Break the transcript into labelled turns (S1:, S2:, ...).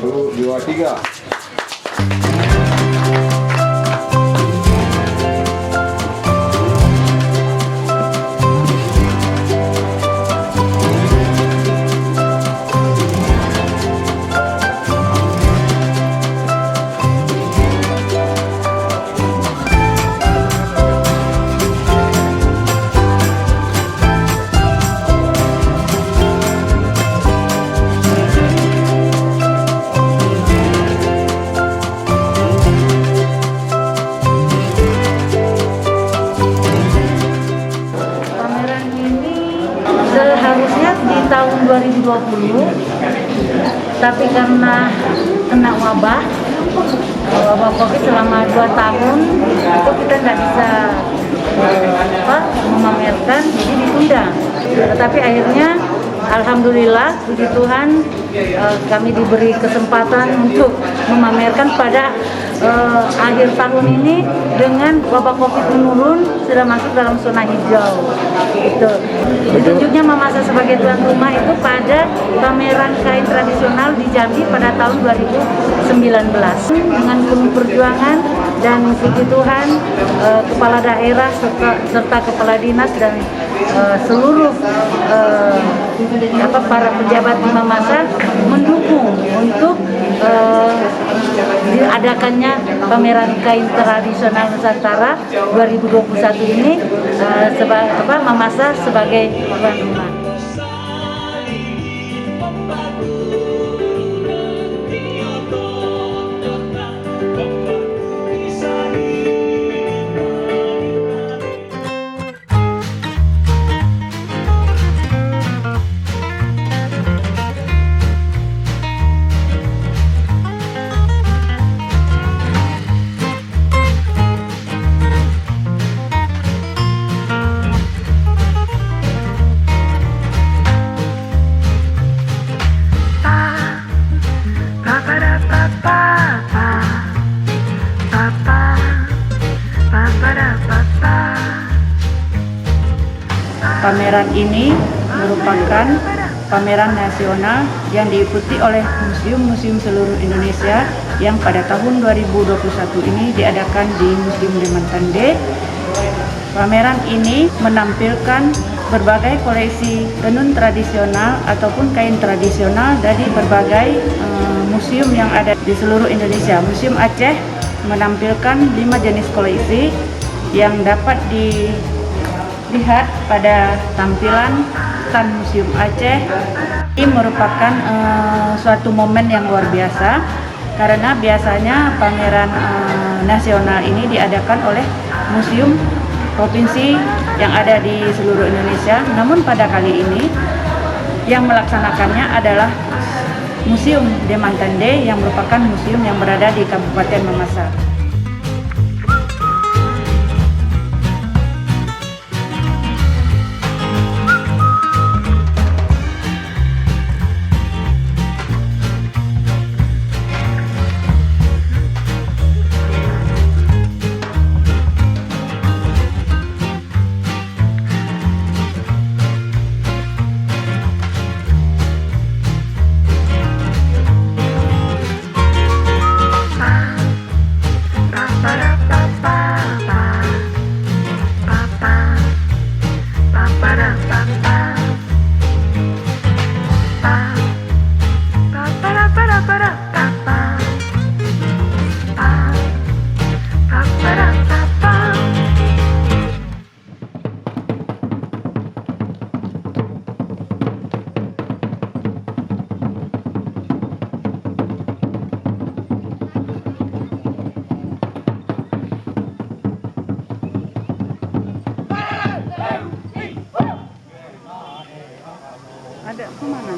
S1: 1, 2, 3.
S2: Seharusnya di tahun 2020, tapi karena kena wabah COVID selama 2 tahun, itu kita nggak bisa memamerkan, jadi ditunda. Tetapi akhirnya alhamdulillah, puji Tuhan, kami diberi kesempatan untuk memamerkan pada akhir tahun ini dengan wabah COVID menurun, sudah masuk dalam zona hijau. Ditunjuknya Mamasa sebagai tuan rumah itu pada pameran kain tradisional di Jambi pada tahun 2019. Dengan penuh perjuangan dan puji Tuhan, kepala daerah serta kepala dinas dan seluruh para pejabat di Mamasa mendukung untuk diadakannya pameran kain tradisional Nusantara 2021 ini, Mamasa sebagai tuan rumah. Pameran ini merupakan pameran nasional yang diikuti oleh museum-museum seluruh Indonesia yang pada tahun 2021 ini diadakan di Museum Demantande. Pameran ini menampilkan berbagai koleksi tenun tradisional ataupun kain tradisional dari berbagai museum yang ada di seluruh Indonesia. Museum Aceh menampilkan 5 jenis koleksi yang dapat dilihat pada tampilan stand Museum Aceh. Ini merupakan suatu momen yang luar biasa karena biasanya pameran nasional ini diadakan oleh museum provinsi yang ada di seluruh Indonesia. Namun pada kali ini yang melaksanakannya adalah Museum Demantande yang merupakan museum yang berada di Kabupaten Mamasa. Ada kemana?